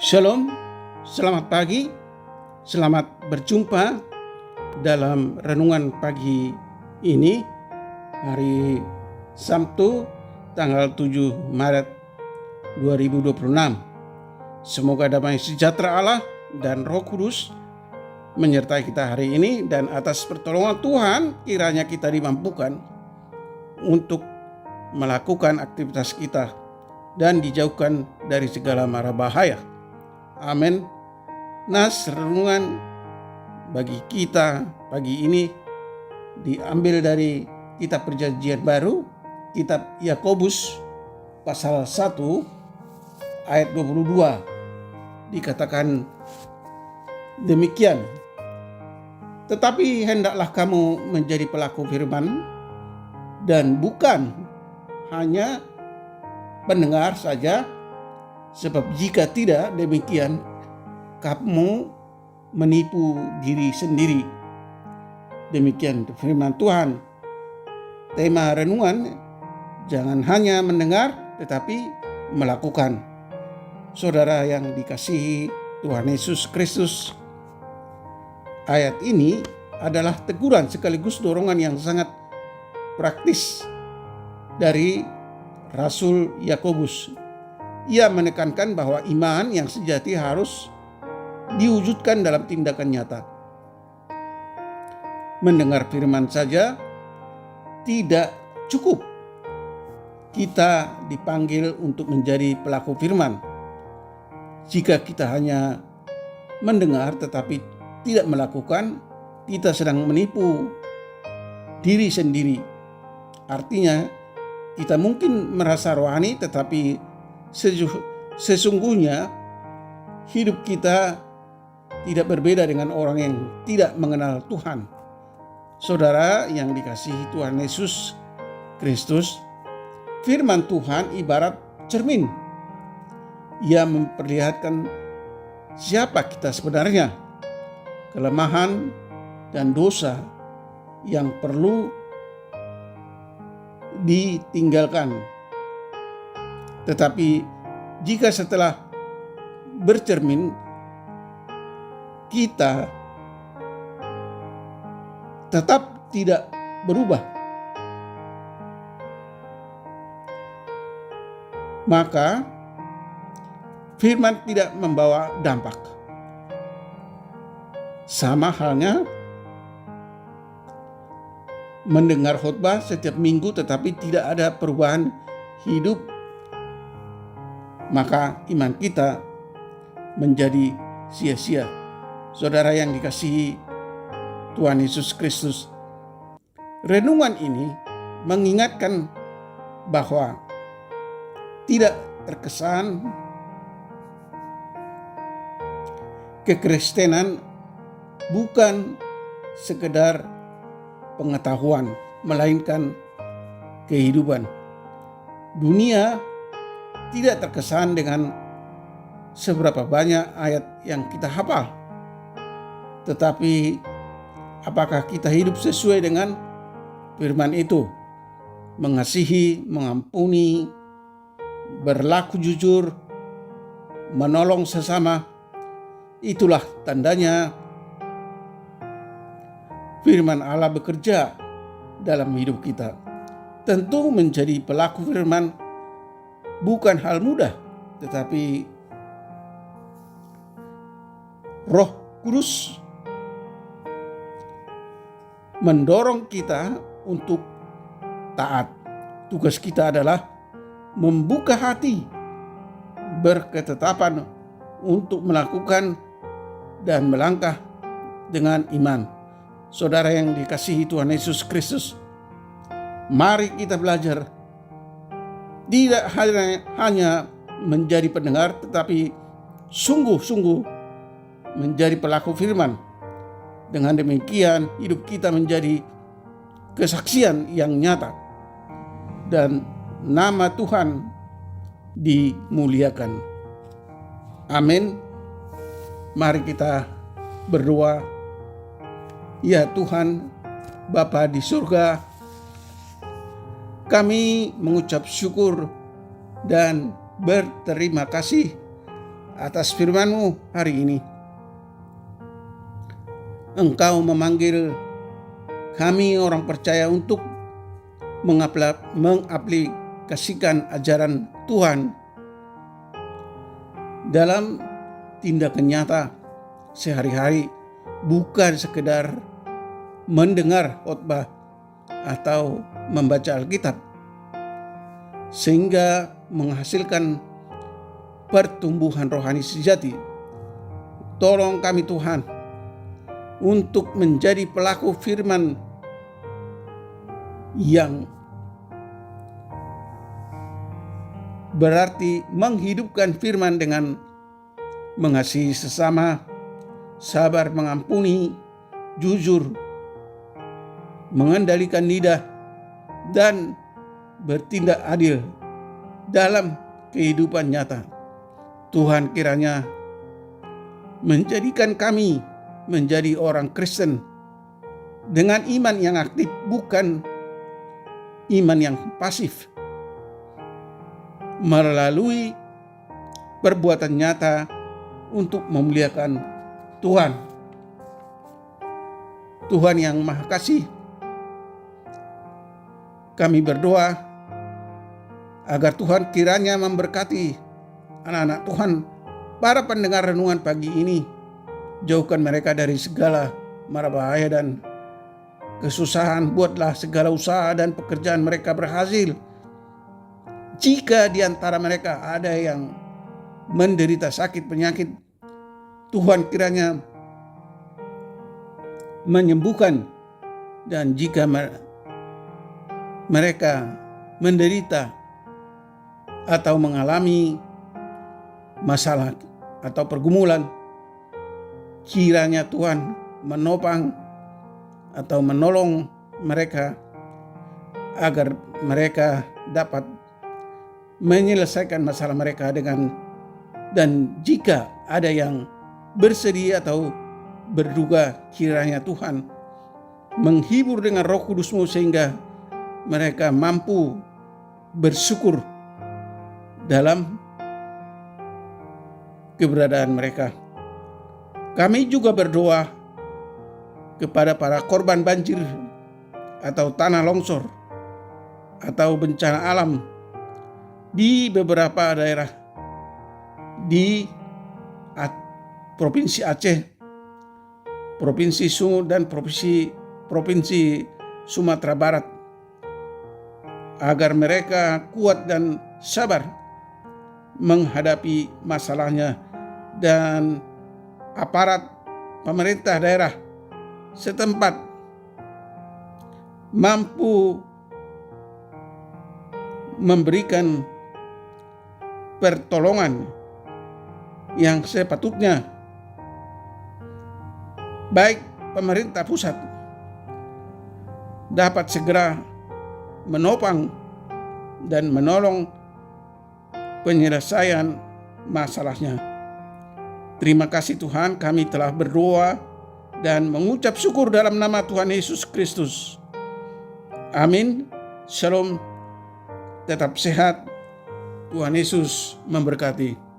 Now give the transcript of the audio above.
Shalom, selamat pagi, selamat berjumpa dalam renungan pagi ini, hari Sabtu, tanggal 7 Maret 2026. Semoga damai sejahtera Allah dan Roh Kudus menyertai kita hari ini, dan atas pertolongan Tuhan kiranya kita dimampukan untuk melakukan aktivitas kita dan dijauhkan dari segala mara bahaya. Amin. Nas renungan bagi kita pagi ini diambil dari kitab Perjanjian Baru, kitab Yakobus pasal 1 ayat 22. Dikatakan demikian, tetapi hendaklah kamu menjadi pelaku firman dan bukan hanya pendengar saja, sebab jika tidak demikian kamu menipu diri sendiri. Demikian firman Tuhan. Tema renungan, jangan hanya mendengar tetapi melakukan. Saudara yang dikasihi Tuhan Yesus Kristus, ayat ini adalah teguran sekaligus dorongan yang sangat praktis dari Rasul Yakobus. Ia menekankan bahwa iman yang sejati harus diwujudkan dalam tindakan nyata. Mendengar firman saja tidak cukup. Kita dipanggil untuk menjadi pelaku firman. Jika kita hanya mendengar tetapi tidak melakukan, kita sedang menipu diri sendiri. Artinya, kita mungkin merasa rohani tetapi sesungguhnya hidup kita tidak berbeda dengan orang yang tidak mengenal Tuhan. Saudara yang dikasihi Tuhan Yesus Kristus, firman Tuhan ibarat cermin. Ia memperlihatkan siapa kita sebenarnya, kelemahan dan dosa yang perlu ditinggalkan. Tetapi jika setelah bercermin kita tetap tidak berubah, maka firman tidak membawa dampak. Sama halnya mendengar khotbah setiap minggu tetapi tidak ada perubahan hidup, maka iman kita menjadi sia-sia. Saudara yang dikasihi Tuhan Yesus Kristus, renungan ini mengingatkan bahwa tidak terkesan kekristenan bukan sekedar pengetahuan, melainkan kehidupan. Dunia tidak terkesan dengan seberapa banyak ayat yang kita hafal. Tetapi apakah kita hidup sesuai dengan firman itu? Mengasihi, mengampuni, berlaku jujur, menolong sesama. Itulah tandanya firman Allah bekerja dalam hidup kita. Tentu menjadi pelaku firman bukan hal mudah, tetapi Roh Kudus mendorong kita untuk taat. Tugas kita adalah membuka hati, berketetapan untuk melakukan dan melangkah dengan iman. Saudara yang dikasihi Tuhan Yesus Kristus, mari kita belajar tidak hanya menjadi pendengar, tetapi sungguh-sungguh menjadi pelaku firman. Dengan demikian hidup kita menjadi kesaksian yang nyata dan nama Tuhan dimuliakan. Amin. Mari kita berdoa. Ya Tuhan, Bapa di surga, kami mengucap syukur dan berterima kasih atas firman-Mu hari ini. Engkau memanggil kami orang percaya untuk mengaplikasikan ajaran Tuhan dalam tindakan nyata sehari-hari, bukan sekedar mendengar khotbah atau membaca Alkitab, sehingga menghasilkan pertumbuhan rohani sejati. Tolong kami Tuhan untuk menjadi pelaku firman yang berarti menghidupkan firman dengan mengasihi sesama, sabar mengampuni, jujur, mengendalikan lidah, dan bertindak adil dalam kehidupan nyata. Tuhan kiranya menjadikan kami menjadi orang Kristen dengan iman yang aktif, bukan iman yang pasif, melalui perbuatan nyata untuk memuliakan Tuhan. Tuhan yang Maha Kasih, kami berdoa agar Tuhan kiranya memberkati anak-anak Tuhan, para pendengar renungan pagi ini. Jauhkan mereka dari segala mara bahaya dan kesusahan. Buatlah segala usaha dan pekerjaan mereka berhasil. Jika di antara mereka ada yang menderita sakit penyakit, Tuhan kiranya menyembuhkan. Dan jika mereka menderita atau mengalami masalah atau pergumulan, kiranya Tuhan menopang atau menolong mereka agar mereka dapat menyelesaikan masalah mereka dan jika ada yang bersedih atau berduka, kiranya Tuhan menghibur dengan Roh Kudus-Mu sehingga mereka mampu bersyukur dalam keberadaan mereka. Kami juga berdoa kepada para korban banjir atau tanah longsor atau bencana alam di beberapa daerah di Provinsi Aceh, Provinsi Sumut, dan Provinsi Sumatera Barat, agar mereka kuat dan sabar menghadapi masalahnya, dan aparat pemerintah daerah setempat mampu memberikan pertolongan yang sepatutnya, baik pemerintah pusat dapat segera menopang dan menolong penyelesaian masalahnya. Terima kasih Tuhan, kami telah berdoa dan mengucap syukur dalam nama Tuhan Yesus Kristus. Amin. Shalom. Tetap sehat. Tuhan Yesus memberkati.